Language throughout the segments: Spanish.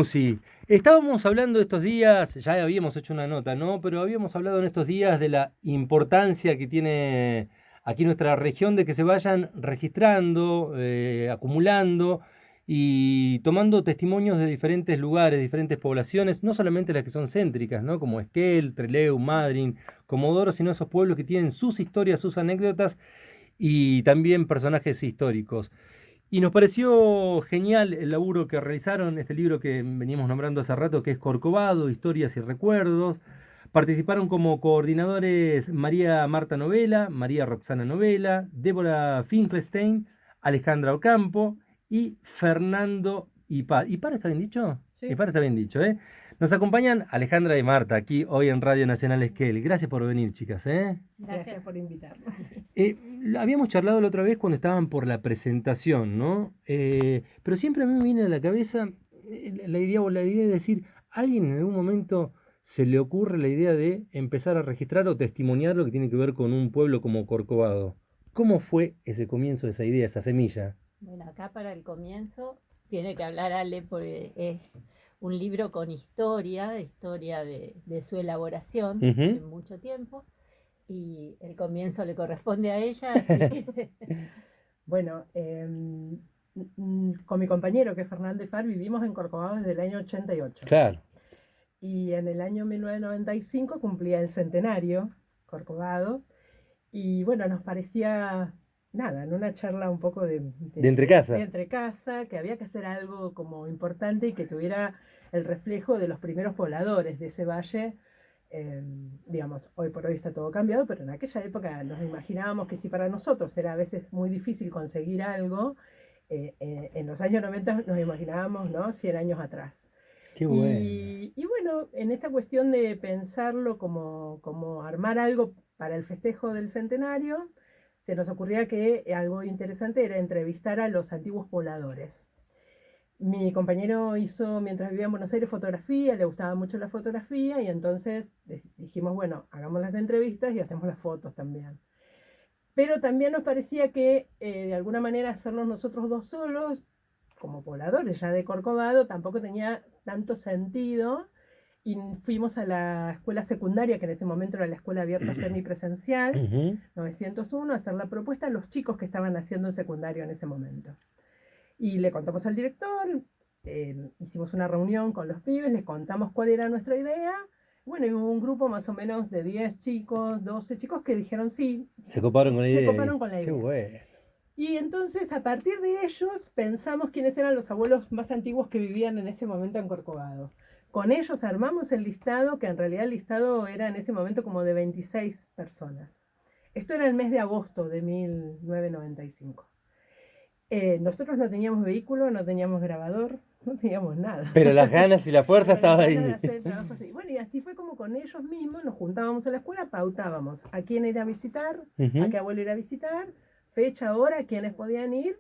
Sí, estábamos hablando estos días, ya habíamos hecho una nota, ¿no? Pero habíamos hablado en estos días de la importancia que tiene aquí nuestra región de que se vayan registrando, acumulando y tomando testimonios de diferentes lugares, diferentes poblaciones, no solamente las que son céntricas, ¿no? Como Esquel, Trelew, Madryn, Comodoro, sino esos pueblos que tienen sus historias, sus anécdotas y también personajes históricos. Y nos pareció genial el laburo que realizaron, este libro que veníamos nombrando hace rato, que es Corcovado, Historias y Recuerdos. Participaron como coordinadores María Marta Novela, María Roxana Novela, Débora Finkelstein, Alejandra Ocampo y Fernando Ipar. ¿Ipar está bien dicho? Sí. Ipar está bien dicho, ¿eh? Nos acompañan Alejandra y Marta aquí hoy en Radio Nacional Esquel. Gracias por venir, chicas, ¿eh? Gracias por invitarnos. Habíamos charlado la otra vez cuando estaban por la presentación, ¿no? Pero siempre a mí me viene a la cabeza la idea de decir, ¿alguien en algún momento se le ocurre la idea de empezar a registrar o testimoniar lo que tiene que ver con un pueblo como Corcovado? ¿Cómo fue ese comienzo, esa idea, esa semilla? Bueno, acá para el comienzo tiene que hablar Ale porque es un libro con historia de su elaboración Ujú. en mucho tiempo y el comienzo le corresponde a ella, así que Bueno, con mi compañero que es Fernando Far vivimos en Corcovado desde el año 88 Claro. y en el año 1995 cumplía el centenario Corcovado y bueno, nos parecía nada, en una charla un poco De entre casa. de entre casa, que había que hacer algo como importante y que tuviera el reflejo de los primeros pobladores de ese valle. Digamos, hoy por hoy está todo cambiado, pero en aquella época nos imaginábamos que si para nosotros era a veces muy difícil conseguir algo, en los años 90 nos imaginábamos, ¿no? 100 años atrás. Qué bueno. Y bueno, en esta cuestión de pensarlo como armar algo para el festejo del centenario, se nos ocurría que algo interesante era entrevistar a los antiguos pobladores. Mi compañero hizo, mientras vivía en Buenos Aires, fotografía, le gustaba mucho la fotografía y entonces dijimos, bueno, hagamos las entrevistas y hacemos las fotos también. Pero también nos parecía que de alguna manera hacernos nosotros dos solos, como pobladores ya de Corcovado, tampoco tenía tanto sentido y fuimos a la escuela secundaria, que en ese momento era la escuela abierta semipresencial, Ujú. 901, a hacer la propuesta a los chicos que estaban haciendo el secundario en ese momento. Y le contamos al director, hicimos una reunión con los pibes, les contamos cuál era nuestra idea. Bueno, y hubo un grupo más o menos de 10 chicos, 12 chicos que dijeron sí, Se coparon con la idea. se coparon con la Qué idea. bueno. Y entonces a partir de ellos pensamos quiénes eran los abuelos más antiguos que vivían en ese momento en Corcovado. Con ellos armamos el listado, que en realidad el listado era en ese momento como de 26 personas. Esto era el mes de agosto de 1995. Nosotros no teníamos vehículo, no teníamos grabador, no teníamos nada. Pero las ganas y la fuerza Pero las estaban ganas de ahí. hacer el trabajo así. Bueno, y así fue como con ellos mismos nos juntábamos en la escuela, pautábamos a quién ir a visitar, a qué abuelo ir a visitar, fecha, hora, quiénes podían ir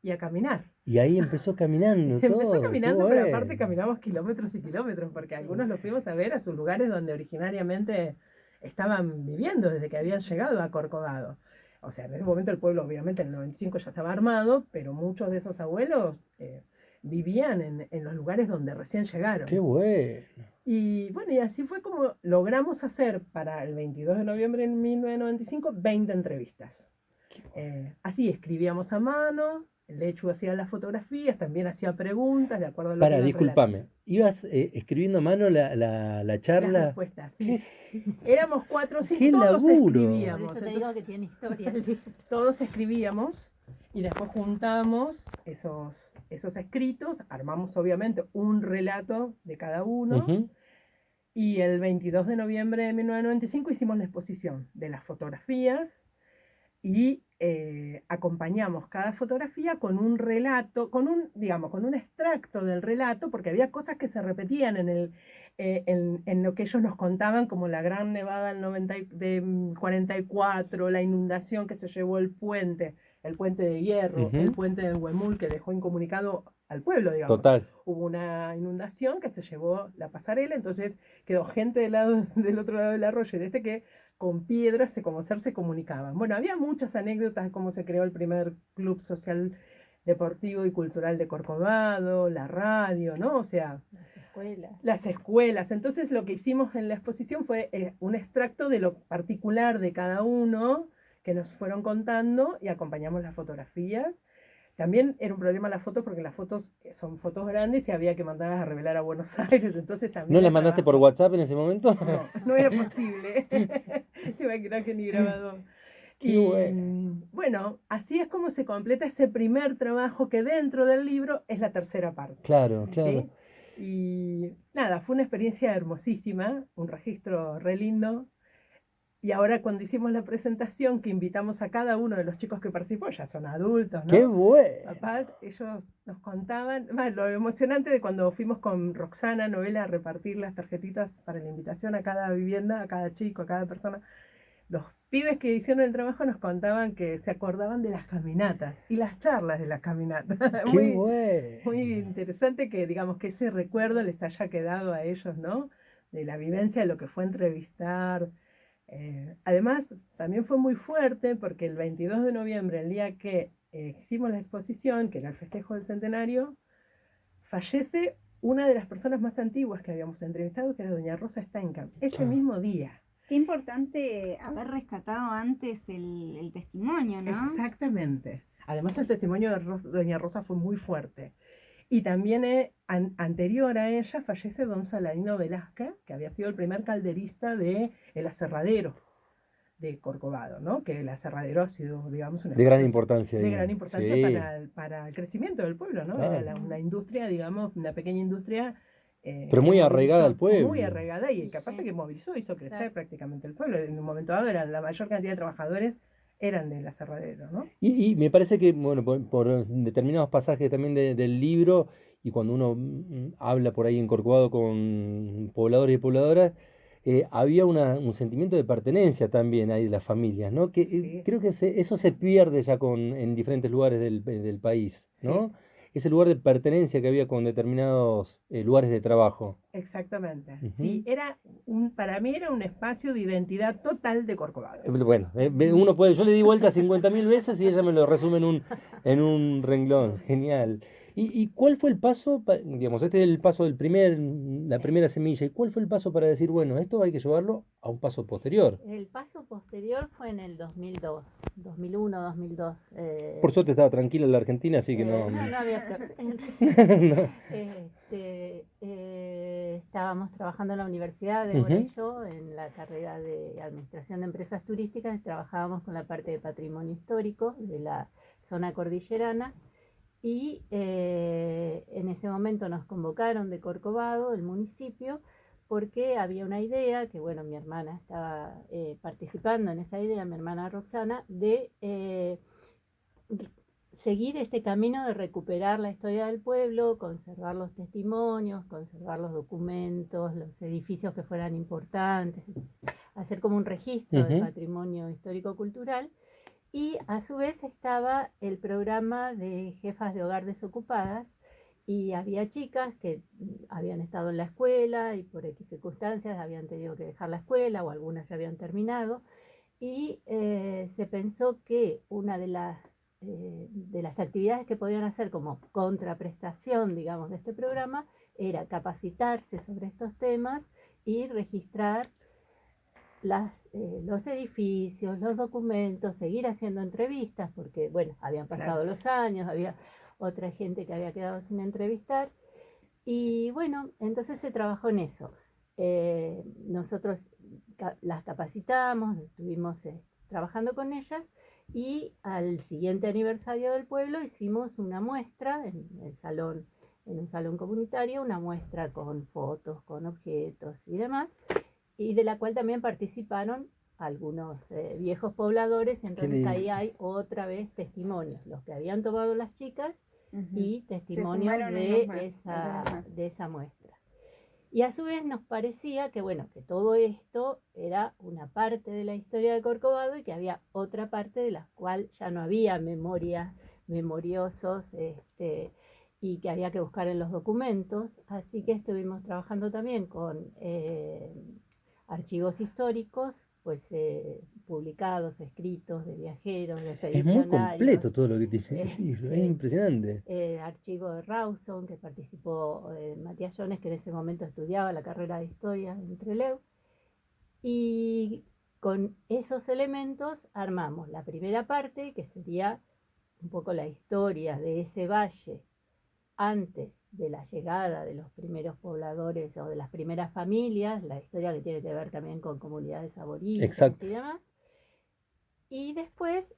y a caminar. Y ahí empezó caminando todo. Empezó caminando, Qué pero bueno. aparte caminamos kilómetros y kilómetros, porque algunos los fuimos a ver a sus lugares donde originariamente estaban viviendo desde que habían llegado a Corcovado. O sea, en ese momento el pueblo obviamente en el 95 ya estaba armado, pero muchos de esos abuelos vivían en los lugares donde recién llegaron. Qué bueno. Y bueno, y así fue como logramos hacer para el 22 de noviembre de 1995 20 entrevistas. Así escribíamos a mano, Lechu hacía las fotografías, también hacía preguntas de acuerdo a lo Para, que iban discúlpame. ¿Ibas escribiendo a mano la charla? las respuestas, sí. Éramos 4 o 5, ¡Qué todos laburo! escribíamos. Por eso te Entonces, digo que tiene historia. todos escribíamos y después juntamos esos escritos, armamos obviamente un relato de cada uno. Ujú. Y el 22 de noviembre de 1995 hicimos la exposición de las fotografías y acompañamos cada fotografía con un relato, digamos, con un extracto del relato, porque había cosas que se repetían en lo que ellos nos contaban, como la gran nevada de 44, la inundación que se llevó el puente de Hierro, el puente de Huemul que dejó incomunicado al pueblo, digamos. Total. Hubo una inundación que se llevó la pasarela, entonces quedó gente del otro lado del arroyo y que con piedras se comunicaban. Bueno, había muchas anécdotas de cómo se creó el primer club social deportivo y cultural de Corcovado, la radio, ¿no? O sea, Las escuelas. las escuelas. Entonces lo que hicimos en la exposición fue un extracto de lo particular de cada uno que nos fueron contando y acompañamos las fotografías. También era un problema las fotos porque las fotos son fotos grandes y había que mandarlas a revelar a Buenos Aires, entonces también... ¿No las mandaste por WhatsApp en ese momento? No, no era posible. Te imaginas que ni grabador. Qué bueno, así es como se completa ese primer trabajo que dentro del libro es la tercera parte. Claro, ¿Sí? claro. Y nada, fue una experiencia hermosísima, un registro re lindo. Y ahora cuando hicimos la presentación, que invitamos a cada uno de los chicos que participó, ya son adultos, ¿no? ¡Qué bueno! Papás, ellos nos contaban, más lo emocionante de cuando fuimos con Roxana Novela a repartir las tarjetitas para la invitación a cada vivienda, a cada chico, a cada persona. Los pibes que hicieron el trabajo nos contaban que se acordaban de las caminatas y las charlas de las caminatas. ¡Qué muy, bueno! muy interesante que, digamos, que ese recuerdo les haya quedado a ellos, ¿no? De la vivencia de lo que fue entrevistar. Además, también fue muy fuerte porque el 22 de noviembre, el día que hicimos la exposición, que era el festejo del centenario, fallece una de las personas más antiguas que habíamos entrevistado, que era doña Rosa Steinkamp, ese mismo día. Qué importante haber rescatado antes el testimonio, ¿no? Exactamente. Además, el testimonio de doña Rosa fue muy fuerte. Y también anterior a ella fallece don Saladino Velázquez, que había sido el primer calderista de El Aserradero de Corcovado, ¿no? Que el aserradero ha sido, digamos, De gran importancia. de gran importancia sí. para el crecimiento del pueblo, ¿no? Claro. Era una industria, digamos, una pequeña industria. Pero muy arraigada al pueblo. Muy arraigada y que aparte que movilizó, hizo crecer prácticamente el pueblo. En un momento dado la mayor cantidad de trabajadores eran del aserradero, ¿no? Y me parece que, bueno, por determinados pasajes también del libro, y cuando uno habla por ahí en Corcovado con pobladores y pobladoras, había un sentimiento de pertenencia también ahí de las familias, ¿no? Que Sí. creo que eso se pierde ya en diferentes lugares del país, ¿no? Sí. Ese lugar de pertenencia que había con determinados lugares de trabajo. Exactamente. Ujú. Sí, para mí era un espacio de identidad total de Corcovado. Bueno, uno puede, yo le di vuelta 50.000 veces y ella me lo resume en un renglón. Genial. ¿Y cuál fue el paso, digamos, este es el paso la primera semilla, ¿y cuál fue el paso para decir, bueno, esto hay que llevarlo a un paso posterior? El paso posterior fue en el 2002, 2001, 2002. Por suerte estaba tranquila en la Argentina, así que no... No había No. Estábamos trabajando en la Universidad de Ujú. Morello, en la carrera de Administración de Empresas Turísticas, trabajábamos con la parte de patrimonio histórico de la zona cordillerana. Y en ese momento nos convocaron de Corcovado, del municipio, porque había una idea, que bueno, mi hermana estaba participando en esa idea, mi hermana Roxana, de seguir este camino de recuperar la historia del pueblo, conservar los testimonios, conservar los documentos, los edificios que fueran importantes, hacer como un registro de patrimonio histórico-cultural. Y a su vez estaba el programa de jefas de hogar desocupadas y había chicas que habían estado en la escuela y por X circunstancias habían tenido que dejar la escuela o algunas ya habían terminado y se pensó que una de las actividades que podían hacer como contraprestación, digamos, de este programa era capacitarse sobre estos temas y registrar los edificios, los documentos, seguir haciendo entrevistas, porque, bueno, habían pasado los años, había otra gente que había quedado sin entrevistar, y bueno, entonces se trabajó en eso. Nosotros las capacitamos, estuvimos trabajando con ellas, y al siguiente aniversario del pueblo hicimos una muestra en un salón comunitario, una muestra con fotos, con objetos y demás, y de la cual también participaron algunos viejos pobladores, entonces ahí hay otra vez testimonios, los que habían tomado las chicas y testimonios de esa muestra. Y a su vez nos parecía que, bueno, que todo esto era una parte de la historia de Corcovado y que había otra parte de la cual ya no había memoriosos, y que había que buscar en los documentos, así que estuvimos trabajando también con archivos históricos publicados, escritos de viajeros, de Es muy expedicionarios. completo todo lo que tiene el libro, es Sí. impresionante. Archivo de Rawson, que participó Matías Jones, que en ese momento estudiaba la carrera de Historia en Trelew. Y con esos elementos armamos la primera parte, que sería un poco la historia de ese valle antes de la llegada de los primeros pobladores o de las primeras familias, la historia que tiene que ver también con comunidades aborígenes Exacto. y demás. Y después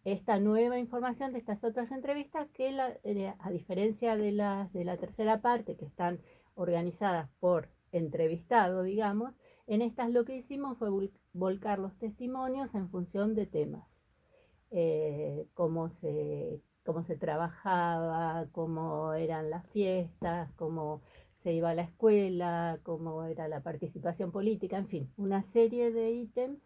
esta nueva información de estas otras entrevistas que a diferencia de la tercera parte, que están organizadas por entrevistado, digamos, en estas lo que hicimos fue volcar los testimonios en función de temas. Cómo se trabajaba, cómo eran las fiestas, cómo se iba a la escuela, cómo era la participación política, en fin, una serie de ítems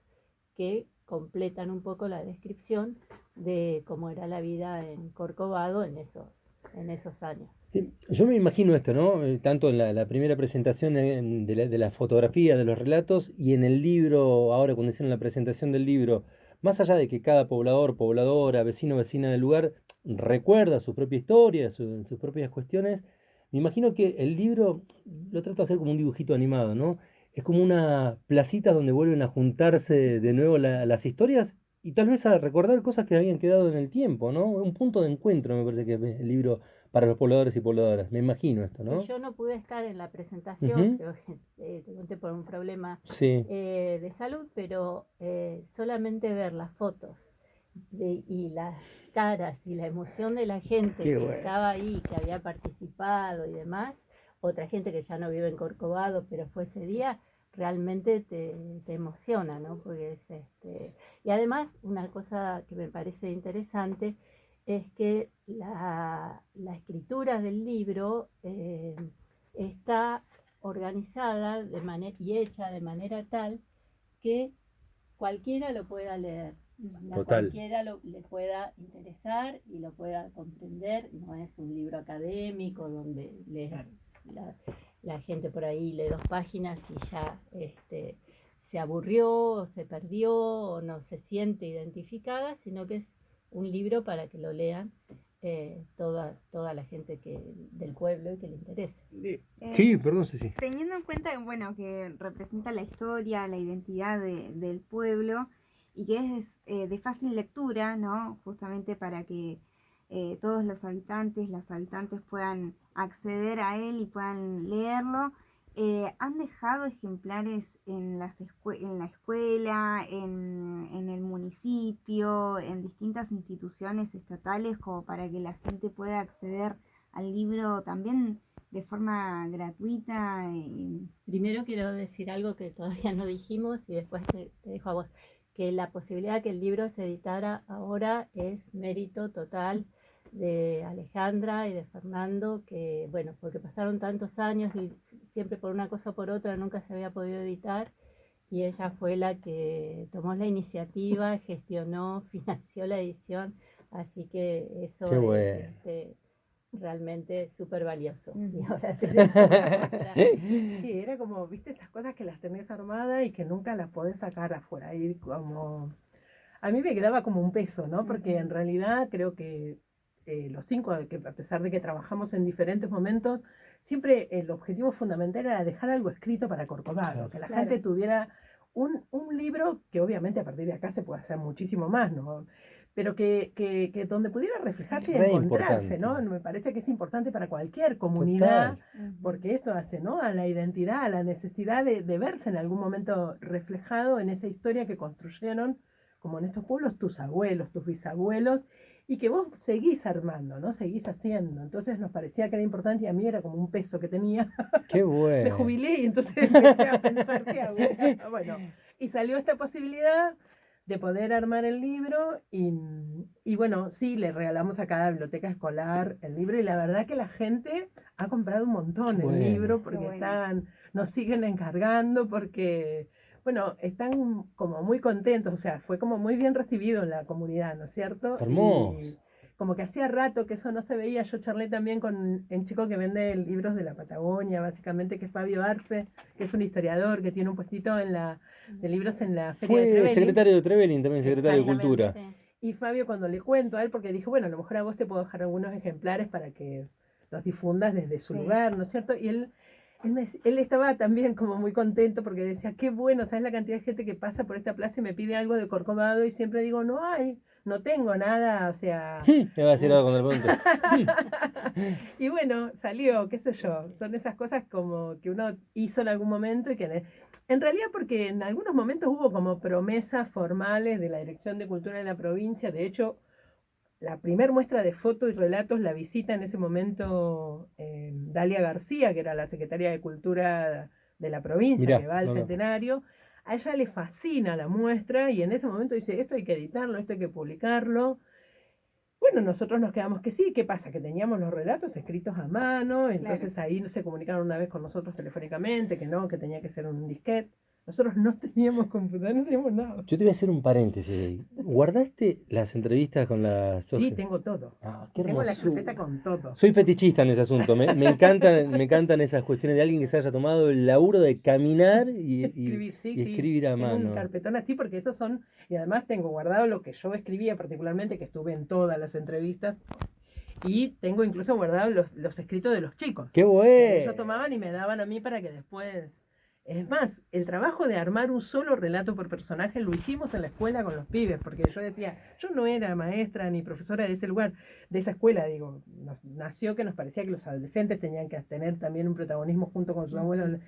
que completan un poco la descripción de cómo era la vida en Corcovado en esos años. Yo me imagino esto, ¿no? Tanto en la primera presentación de la fotografía, de los relatos, y en el libro, ahora cuando hicieron la presentación del libro, más allá de que cada poblador, pobladora, vecino, vecina del lugar recuerda su propia historia, sus propias cuestiones, me imagino que el libro lo trato de hacer como un dibujito animado, ¿no? Es como una placita donde vuelven a juntarse de nuevo las historias y tal vez a recordar cosas que habían quedado en el tiempo, ¿no? Un punto de encuentro, me parece que es el libro para los pobladores y pobladoras. Me imagino esto, ¿no? Sí, yo no pude estar en la presentación, Ujú. creo que te conté por un problema Sí, de salud, pero solamente ver las fotos y las caras y la emoción de la gente qué que bueno. estaba ahí, que había participado y demás, otra gente que ya no vive en Corcovado, pero fue ese día, realmente te emociona, ¿no? Porque y además, una cosa que me parece interesante es que la escritura del libro está organizada y hecha de manera tal que cualquiera lo pueda leer, Total. cualquiera le pueda interesar y lo pueda comprender. No es un libro académico donde la gente por ahí lee 2 páginas y ya se aburrió o se perdió o no se siente identificada, sino que es un libro para que lo lean toda la gente del pueblo y que le interese. Sí, perdón, Ceci. Teniendo en cuenta bueno, que representa la historia, la identidad del pueblo y que es de fácil lectura, ¿no? Justamente para que todos los habitantes, las habitantes puedan acceder a él y puedan leerlo. Han dejado ejemplares en la escuela, en el municipio, en distintas instituciones estatales, como para que la gente pueda acceder al libro también de forma gratuita. Primero quiero decir algo que todavía no dijimos y después te dejo a vos, que la posibilidad de que el libro se editara ahora es mérito total de Alejandra y de Fernando, que bueno, porque pasaron tantos años y siempre por una cosa o por otra nunca se había podido editar, y ella fue la que tomó la iniciativa, gestionó, financió la edición, así que eso Qué es bueno. realmente súper valioso. Ujú. Y ahora tenemos Sí, era como, viste, estas cosas que las tenés armadas y que nunca las podés sacar afuera. Y como, a mí me quedaba como un peso, ¿no? Porque en realidad creo que los 5, que a pesar de que trabajamos en diferentes momentos, siempre el objetivo fundamental era dejar algo escrito para Corcovado, Claro. que la Claro. gente tuviera un libro que obviamente a partir de acá se puede hacer muchísimo más, ¿no? Pero que donde pudiera reflejarse y Re encontrarse, importante. ¿no? Me parece que es importante para cualquier comunidad, Total. porque esto hace, ¿no? A la identidad, a la necesidad de verse en algún momento reflejado en esa historia que construyeron, como en estos pueblos, tus abuelos, tus bisabuelos, y que vos seguís armando, ¿no? Seguís haciendo. Entonces nos parecía que era importante y a mí era como un peso que tenía. Qué Me bueno. jubilé y entonces empecé a pensar qué hago. Bueno, y salió esta posibilidad de poder armar el libro y bueno, sí, le regalamos a cada biblioteca escolar el libro y la verdad que la gente ha comprado un montón Qué el bueno. libro porque bueno. nos siguen encargando porque, bueno, están como muy contentos, o sea, fue como muy bien recibido en la comunidad, ¿no es cierto? Hermoso. Y como que hacía rato que eso no se veía. Yo charlé también con el chico que vende libros de la Patagonia, básicamente, que es Fabio Arce, que es un historiador que tiene un puestito de libros en la Feria de Fue Trevelin. secretario de Trevelin, también secretario de Cultura. Sí. Y Fabio, cuando le cuento a él, porque dijo, bueno, a lo mejor a vos te puedo dejar algunos ejemplares para que los difundas desde su lugar, ¿no es cierto? Y él estaba también como muy contento porque decía, qué bueno, ¿sabes la cantidad de gente que pasa por esta plaza y me pide algo de Corcovado? Y siempre digo, no hay, no tengo nada, o sea... Me va a decir algo cuando le pregunte. Y bueno, salió, qué sé yo, son esas cosas como que uno hizo en algún momento y que en realidad porque en algunos momentos hubo como promesas formales de la Dirección de Cultura de la provincia. De hecho, la primer muestra de fotos y relatos la visita en ese momento Dalia García, que era la secretaria de Cultura de la provincia, Mirá, que va al no, no. centenario. A ella le fascina la muestra y en ese momento dice, esto hay que editarlo, esto hay que publicarlo. Bueno, nosotros nos quedamos que sí. ¿Qué pasa? Que teníamos los relatos escritos a mano, entonces ahí se comunicaron una vez con nosotros telefónicamente, que no, que tenía que ser un disquete. Nosotros no teníamos computadora, no teníamos nada. Yo te voy a hacer un paréntesis ahí. ¿Guardaste las entrevistas con las Sí, tengo todo. Ah, qué Tengo la hermosura. carpeta con todo. Soy fetichista en ese asunto. Me encantan esas cuestiones de alguien que se haya tomado el laburo de caminar y Escribir, sí, sí. escribir a Tengo un mano. carpetón así porque esos son, y además tengo guardado lo que yo escribía particularmente, que estuve en todas las entrevistas, y tengo incluso guardado los escritos de los chicos. ¡Qué Que bueno! ellos tomaban y me daban a mí para que después... Es más, el trabajo de armar un solo relato por personaje lo hicimos en la escuela con los pibes, porque yo decía, yo no era maestra ni profesora de ese lugar, de esa escuela, digo, nació que nos parecía que los adolescentes tenían que tener también un protagonismo junto con sus abuelos,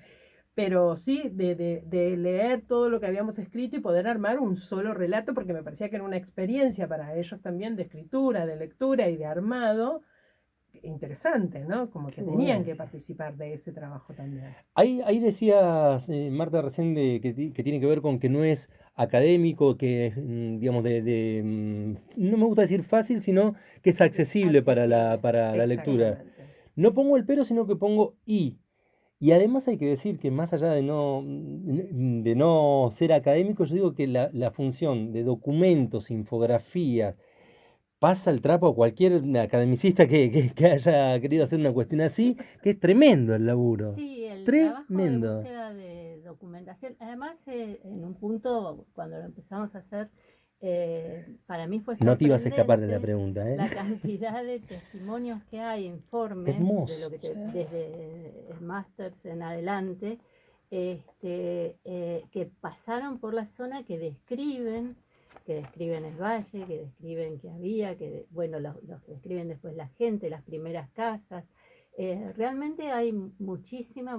pero sí, de leer todo lo que habíamos escrito y poder armar un solo relato, porque me parecía que era una experiencia para ellos también de escritura, de lectura y de armado interesante, ¿no? Como que Qué tenían bueno. que participar de ese trabajo también. Ahí decías, Marta, recién que tiene que ver con que no es académico, que es, digamos, no me gusta decir fácil, sino que es accesible para la lectura. Exactamente. No pongo el pero, sino que pongo y. Y además hay que decir que más allá de no ser académico, yo digo que la función de documentos, infografías, pasa el trapo a cualquier academicista que haya querido hacer una cuestión así, que es tremendo el laburo. Sí, el trabajo de Tremendo. búsqueda de documentación. Además, en un punto, cuando lo empezamos a hacer, para mí fue No te ibas a escapar de la sorprendente pregunta, ¿eh? la cantidad de testimonios que hay, informes, Hermoso. de lo que desde el máster en adelante, que pasaron por la zona, que describen el valle, que describen que había, bueno, los que describen después la gente, las primeras casas. Realmente hay muchísima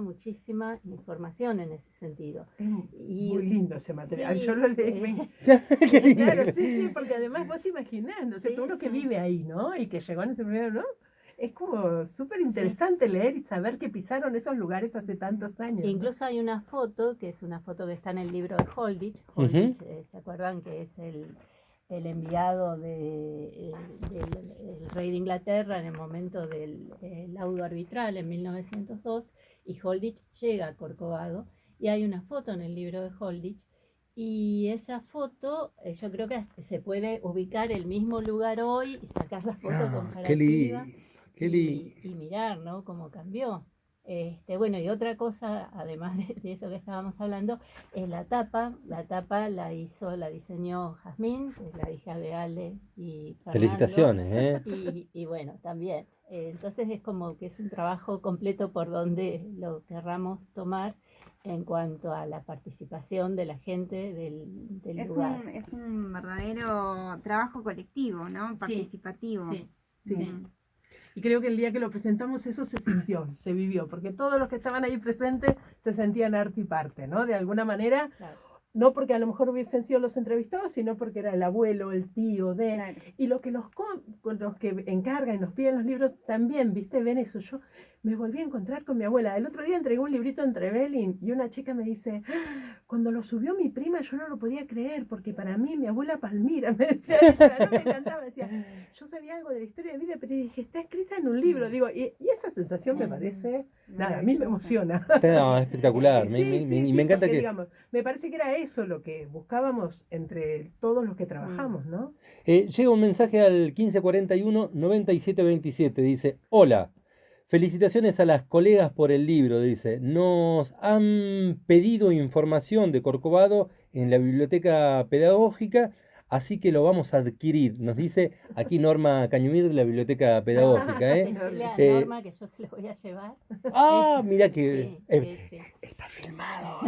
información en ese sentido. Y, muy lindo ese material, sí, yo lo leí. Qué lindo. Claro, sí, porque además vos te imaginás, ¿no es cierto? Sí, Uno que sí. vive ahí, ¿no? Y que llegó en ese primero, ¿no? Es como súper interesante leer y saber que pisaron esos lugares hace tantos años. ¿no? Incluso hay una foto, que es una foto que está en el libro de Holditch. Holditch, ¿se acuerdan? Que es el enviado del rey de Inglaterra en el momento del laudo arbitral en 1902, y Holditch llega a Corcovado, y hay una foto en el libro de Holditch, y esa foto yo creo que se puede ubicar el mismo lugar hoy y sacar la foto comparativa y mirar, ¿no? Cómo cambió. Bueno, y otra cosa, además de eso que estábamos hablando, es la tapa. La tapa la diseñó Jazmín, que es la hija de Ale y Fernando. Felicitaciones, ¿eh? Y bueno, también. Entonces es como que es un trabajo completo por donde lo querramos tomar en cuanto a la participación de la gente del lugar. Es un verdadero trabajo colectivo, ¿no? Participativo. Sí. Y creo que el día que lo presentamos eso se sintió, se vivió, porque todos los que estaban ahí presentes se sentían arte y parte, ¿no? De alguna manera, Claro. no porque a lo mejor hubiesen sido los entrevistados, sino porque era el abuelo, el tío de... Claro. Y los que los que encargan y nos piden los libros también, ¿viste? Ven eso. Yo me volví a encontrar con mi abuela. El otro día entregué un librito en Trevelin y una chica me dice, cuando lo subió mi prima yo no lo podía creer, porque para mí mi abuela Palmira, me decía ella, ¿no? Me encantaba, decía, yo sabía algo de la historia de vida, pero dije, está escrita en un libro, digo, y esa sensación me parece, nada, a mí me emociona. No, espectacular. Sí, Me encanta porque, que... digamos, me parece que era eso lo que buscábamos entre todos los que trabajamos, ¿no? Llega un mensaje al 1541-9727, dice, hola, felicitaciones a las colegas por el libro, dice, nos han pedido información de Corcovado en la biblioteca pedagógica, así que lo vamos a adquirir, nos dice aquí Norma Cañumir de la biblioteca pedagógica. Decirle a Eh, Norma que yo se lo voy a llevar. Mira que... Sí, sí. Está filmado,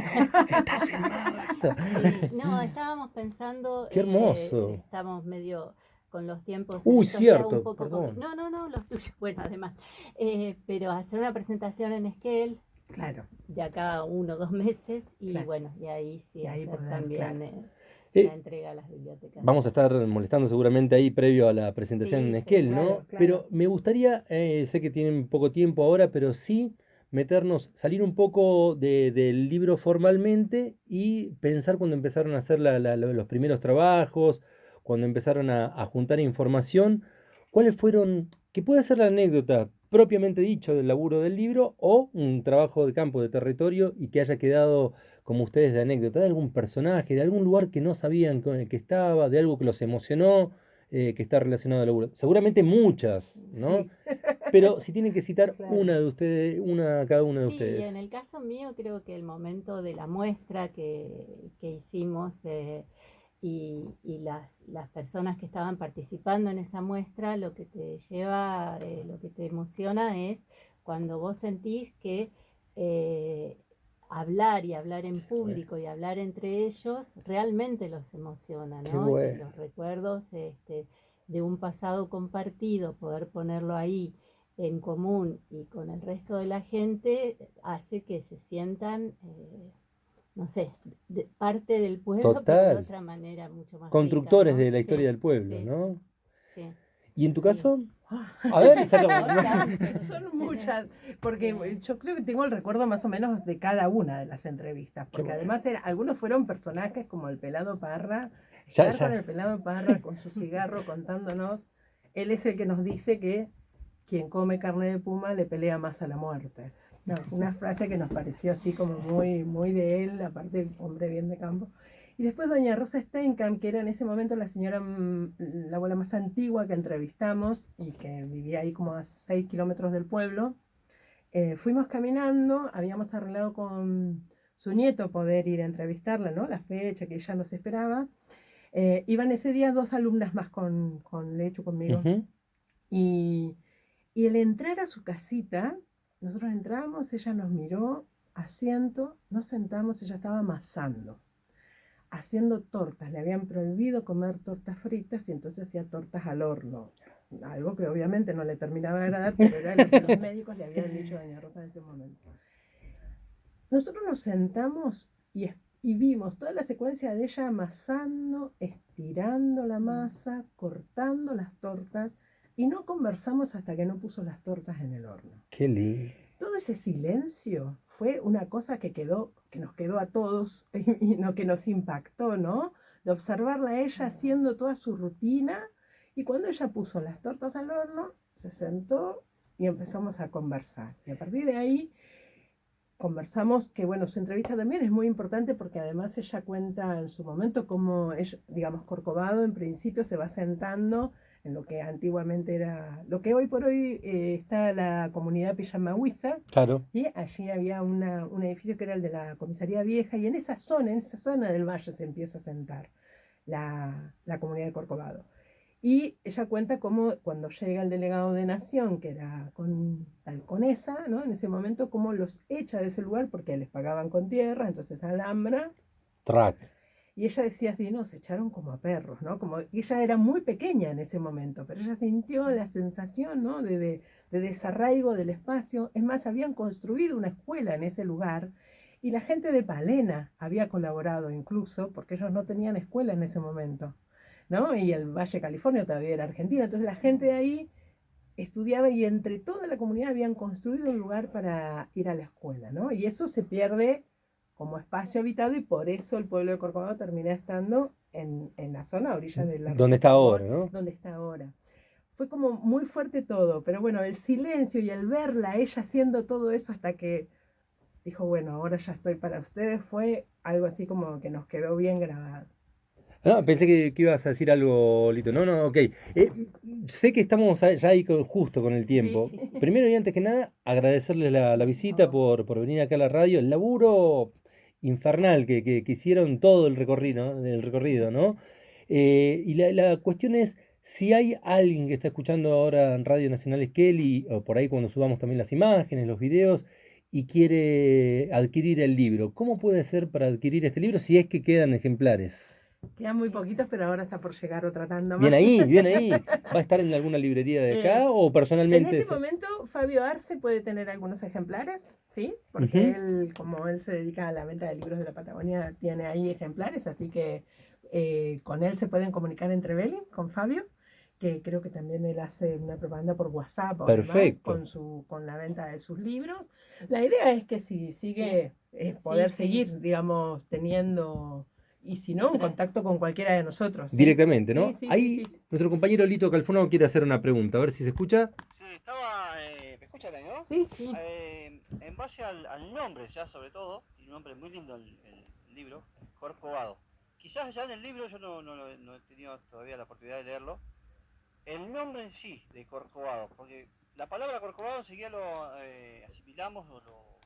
está filmado esto. Sí, no, estábamos pensando. Qué hermoso. Estamos medio con los tiempos. Uy, estos ya cierto, un poco perdón. No, los tuyos, bueno, además. Pero hacer una presentación en Esquel Claro. de acá 1 o 2 meses y Claro. bueno, y ahí sí Y ahí hacer poder, también claro. la entrega a las bibliotecas. Vamos a estar molestando seguramente ahí previo a la presentación Sí, en sí, Esquel, ¿no? claro, claro. Pero me gustaría, sé que tienen poco tiempo ahora, pero sí meternos, salir un poco del libro formalmente y pensar cuando empezaron a hacer los primeros trabajos, cuando empezaron a juntar información, cuáles fueron, que puede ser la anécdota propiamente dicho del laburo del libro o un trabajo de campo, de territorio y que haya quedado como ustedes de anécdota, de algún personaje, de algún lugar que no sabían con el que estaba, de algo que los emocionó, que está relacionado al laburo. Seguramente muchas, ¿no? Sí. Pero si tienen que citar Claro. una de ustedes, una cada una de Sí, ustedes. en el caso mío creo que el momento de la muestra que hicimos y las personas que estaban participando en esa muestra, lo que te lleva, lo que te emociona es cuando vos sentís que hablar y hablar en público y hablar entre ellos realmente los emociona, Qué ¿no? Y que bueno. los recuerdos de un pasado compartido, poder ponerlo ahí en común y con el resto de la gente, hace que se sientan, no sé, parte del pueblo, pero de Total. otra manera mucho más Constructores rica, ¿no? de la historia Sí, del pueblo, sí, ¿no? sí, ¿Y en tu sí. caso? A ver, sacamos. Son muchas, porque Sí. yo creo que tengo el recuerdo más o menos de cada una de las entrevistas, porque bueno. además algunos fueron personajes como el Pelado Parra, Ya, estar con ya. el Pelado Parra con su cigarro contándonos, él es el que nos dice que quien come carne de puma le pelea más a la muerte. No, una frase que nos pareció así como muy, muy de él, aparte hombre bien de campo. Y después doña Rosa Steinkamp, que era en ese momento la señora, la abuela más antigua que entrevistamos y que vivía ahí como a 6 kilómetros del pueblo. Fuimos caminando, habíamos arreglado con su nieto poder ir a entrevistarla, ¿no? La fecha que ella nos esperaba. Iban ese día 2 alumnas más con Lechu, conmigo. Ujú. Y el entrar a su casita, nosotros entramos, ella nos miró, asiento, nos sentamos, ella estaba amasando, haciendo tortas. Le habían prohibido comer tortas fritas y entonces hacía tortas al horno. Algo que obviamente no le terminaba de agradar, pero era lo que los médicos le habían dicho a doña Rosa en ese momento. Nosotros nos sentamos y vimos toda la secuencia de ella amasando, estirando la masa, cortando las tortas, y no conversamos hasta que no puso las tortas en el horno. Qué lindo. Todo ese silencio fue una cosa que nos quedó a todos y que nos impactó, ¿no? De observarla a ella haciendo toda su rutina, y cuando ella puso las tortas al horno, se sentó y empezamos a conversar. Y a partir de ahí conversamos que, bueno, su entrevista también es muy importante porque además ella cuenta en su momento cómo, digamos, Corcovado en principio se va asentando en lo que antiguamente era, lo que hoy por hoy está la comunidad Pijamahuiza, Claro. y allí había un edificio que era el de la comisaría vieja, y en esa zona del valle se empieza a asentar la comunidad de Corcovado. Y ella cuenta cómo cuando llega el delegado de Nación, que era con Talconesa, ¿no? En ese momento, cómo los echa de ese lugar porque les pagaban con tierra, entonces alhambra. Track. Y ella decía así, no, se echaron como a perros, ¿no? Como ella era muy pequeña en ese momento, pero ella sintió la sensación, ¿no? de desarraigo del espacio. Es más, habían construido una escuela en ese lugar y la gente de Palena había colaborado incluso, porque ellos no tenían escuela en ese momento, ¿no? Y el Valle California todavía era Argentina, entonces la gente de ahí estudiaba y entre toda la comunidad habían construido un lugar para ir a la escuela, ¿no? Y eso se pierde como espacio habitado y por eso el pueblo de Corcovado termina estando en la zona a orillas de la Donde está ahora, ¿no? donde está ahora. Fue como muy fuerte todo, pero bueno, el silencio y el verla ella haciendo todo eso hasta que dijo, bueno, ahora ya estoy para ustedes, fue algo así como que nos quedó bien grabado. Ah, pensé que ibas a decir algo, Lito. No, no, ok. Sé que estamos ya ahí justo con el tiempo. Sí. Primero y antes que nada, agradecerles la visita No. por venir acá a la radio. El laburo infernal que hicieron todo el recorrido, ¿no? Y la cuestión es, si hay alguien que está escuchando ahora en Radio Nacional Esquel o por ahí cuando subamos también las imágenes, los videos, y quiere adquirir el libro, ¿cómo puede ser para adquirir este libro si es que quedan ejemplares? Quedan muy poquitos, pero ahora está por llegar otra tanda Bien más. ahí, bien ahí. ¿Va a estar en alguna librería de Eh, acá o en personalmente? este momento, Fabio Arce puede tener algunos ejemplares, ¿sí? Porque Ujú. él, como él se dedica a la venta de libros de la Patagonia, tiene ahí ejemplares, así que con él se pueden comunicar entre Belén, con Fabio, que creo que también él hace una propaganda por WhatsApp o demás Perfecto. con la venta de sus libros. La idea es que si sigue, poder Sí, sí. seguir, digamos, teniendo, y si no, en contacto con cualquiera de nosotros, ¿sí? Directamente, Sí, ¿no? sí, sí, Ahí sí. nuestro compañero Lito Calfano quiere hacer una pregunta, a ver si se escucha. Sí, estaba. ¿Me escuchan ahí, no? Sí, Sí. En base al nombre, ya sobre todo, y un nombre muy lindo el libro, Corcovado. Quizás ya en el libro yo no he tenido todavía la oportunidad de leerlo. El nombre en sí de Corcovado, porque la palabra Corcovado enseguida lo asimilamos o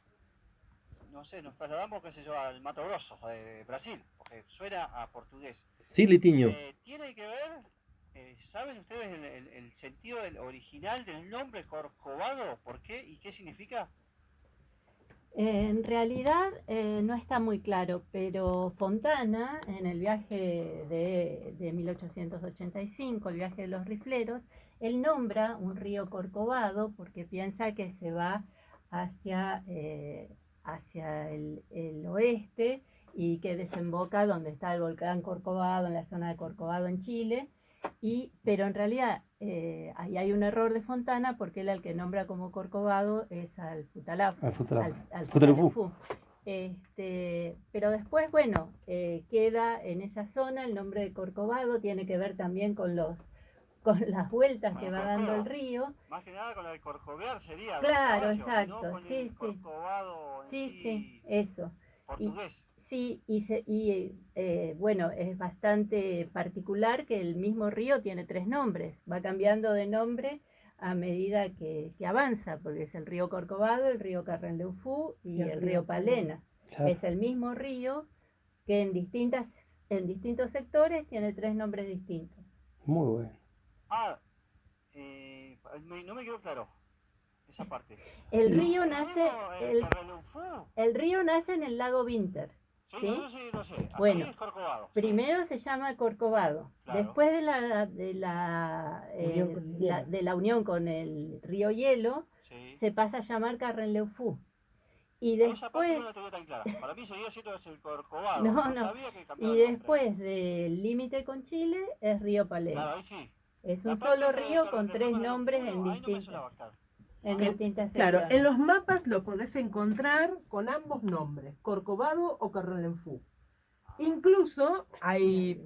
no sé, nos trasladamos, qué sé yo, al Mato Grosso de Brasil, porque suena a portugués. Sí, Litiño. Tiene que ver, ¿saben ustedes el sentido original del nombre Corcovado? ¿Por qué y qué significa? En realidad no está muy claro, pero Fontana, en el viaje de 1885, el viaje de los rifleros, él nombra un río Corcovado porque piensa que se va hacia, hacia el oeste y que desemboca donde está el volcán Corcovado, en la zona de Corcovado en Chile. Pero en realidad ahí hay un error de Fontana porque él al que nombra como Corcovado es al Futalafu. Al Futalufú. Pero después, bueno, queda en esa zona el nombre de Corcovado, tiene que ver también con las vueltas que va dando el río. Más que nada con el corcovear sería. Claro, Caballo, exacto, no con sí, el sí. corcovado en Sí, eso. portugués. Sí, bueno, es bastante particular que el mismo río tiene 3 nombres, va cambiando de nombre a medida que avanza, porque es el río Corcovado, el río Carrenleufú y el río Palena. Claro. Es el mismo río que en distintos sectores tiene 3 nombres distintos. Muy bueno. No me quedó claro esa parte. El río nace, Carrenleufú. el río nace en el lago Winter. Sí, ¿Sí? no sé, no sé. Aquí Bueno, es Corcovado. primero se llama Corcovado, Claro. después Unión de la unión con el río Hielo, Sí. se pasa a llamar Carrenleufú. Y Esa parte después, no la tenía tan clara. Para mí seguía siendo el Corcovado. No, No no. sabía que cambiaba y el nombre. después del límite con Chile es río Palena. Claro, ahí sí. Es La un parte solo esa de río con 3 Carrenleufú, nombres ahí en no me distintas, sonaba, claro. Claro, secciones. en los mapas lo podés encontrar con ambos nombres, Corcovado o Carrenleufú. Incluso hay,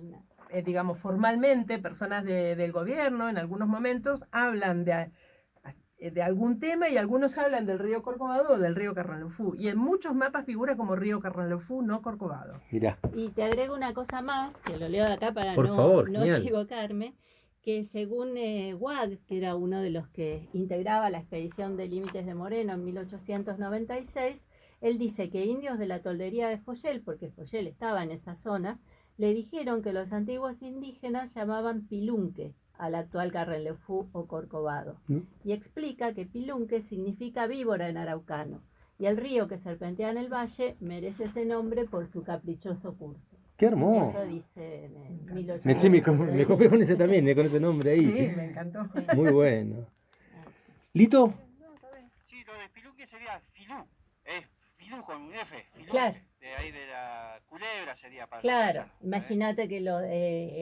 digamos, formalmente, personas del gobierno en algunos momentos hablan de algún tema y algunos hablan del río Corcovado o del río Carrenleufú. Y en muchos mapas figura como río Carrenleufú, no Corcovado. Mirá. Y te agrego una cosa más, que lo leo de acá para Por favor, no genial. equivocarme, que según Wag, que era uno de los que integraba la expedición de Límites de Moreno en 1896, él dice que indios de la toldería de Follel, porque Follel estaba en esa zona, le dijeron que los antiguos indígenas llamaban Pilunque al actual Carrenleufú o Corcovado. Y explica que Pilunque significa víbora en araucano, y el río que serpentea en el valle merece ese nombre por su caprichoso curso. Qué hermoso. Eso dice en Sí, 1896. me copié con ese también, con ese nombre ahí. Sí, me encantó. Sí. Muy bueno. Lito, Sí, lo de Pilunque sería Filú. Es Filú con un F. Filú. Claro. De ahí de la culebra sería para Claro, el imagínate que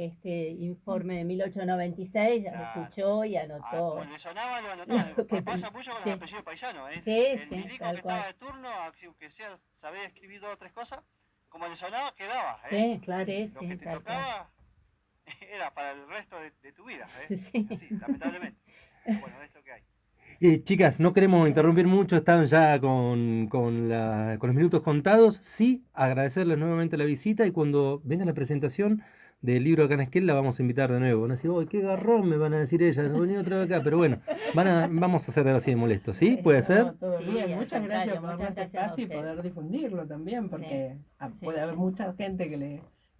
este informe de 1896 Claro. escuchó y anotó. Como le sonaba, lo anotaba. Lo que Pasa te- mucho con sí. el apellido paisano, ¿eh? Sí, El sí, milico tal que cual. estaba de turno, aunque sea saber escribir 2 o 3 cosas, como le sonaba, quedaba, ¿eh? Sí, claro, sí, Lo que te tal cual. tocaba era para el resto de tu vida, ¿eh? Sí. Así, lamentablemente. Bueno, es lo que hay. Chicas, no queremos interrumpir mucho, están ya con los minutos contados. Sí, agradecerles nuevamente la visita y cuando venga la presentación del libro acá en Esquel la vamos a invitar de nuevo. Van a decir, ¡oh, qué garrón! Me van a decir ellas, venía otra vez acá, pero bueno, vamos a hacer así de molestos, ¿sí? ¿Puede ser? No, todo Sí, bien. al Muchas gracias contrario, por muchas darnos este gracias a espacio y poder ustedes. difundirlo también, porque Sí, puede haber sí. mucha gente que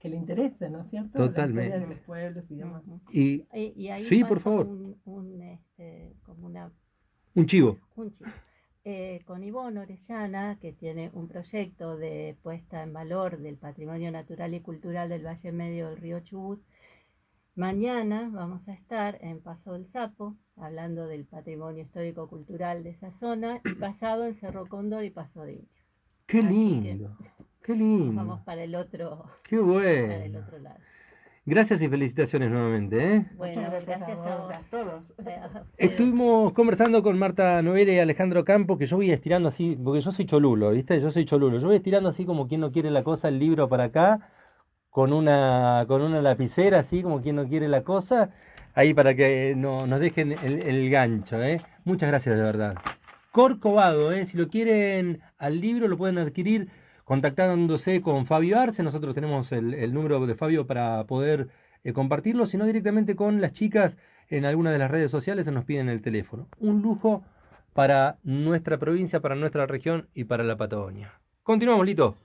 le interese, ¿no es cierto? La Totalmente. historia de los pueblos y demás. Ujú. Y Y ahí sí, por paso favor, como una un chivo. un chico. Con Ivonne Orellana, que tiene un proyecto de puesta en valor del patrimonio natural y cultural del Valle Medio del río Chubut. Mañana vamos a estar en Paso del Sapo, hablando del patrimonio histórico-cultural de esa zona, y pasado en Cerro Cóndor y Paso de Indios. ¡Qué Así que lindo! ¡Qué nos lindo! vamos para el otro ¡Qué bueno! lado. Gracias y felicitaciones nuevamente, ¿eh? Bueno, Muchas gracias gracias a vos. a todos. A ustedes. Estuvimos conversando con Marta Noguera y Alejandro Campo, que yo voy estirando así, porque yo soy cholulo, ¿viste? Yo soy cholulo. Yo voy estirando así como quien no quiere la cosa, el libro para acá, con una lapicera, así como quien no quiere la cosa, ahí para que nos dejen el gancho, ¿eh? Muchas gracias de verdad. Corcovado, ¿eh? Si lo quieren al libro, lo pueden adquirir contactándose con Fabio Arce. Nosotros tenemos el número de Fabio para poder compartirlo, sino directamente con las chicas en alguna de las redes sociales se nos piden el teléfono. Un lujo para nuestra provincia, para nuestra región y para la Patagonia. Continuamos, Lito.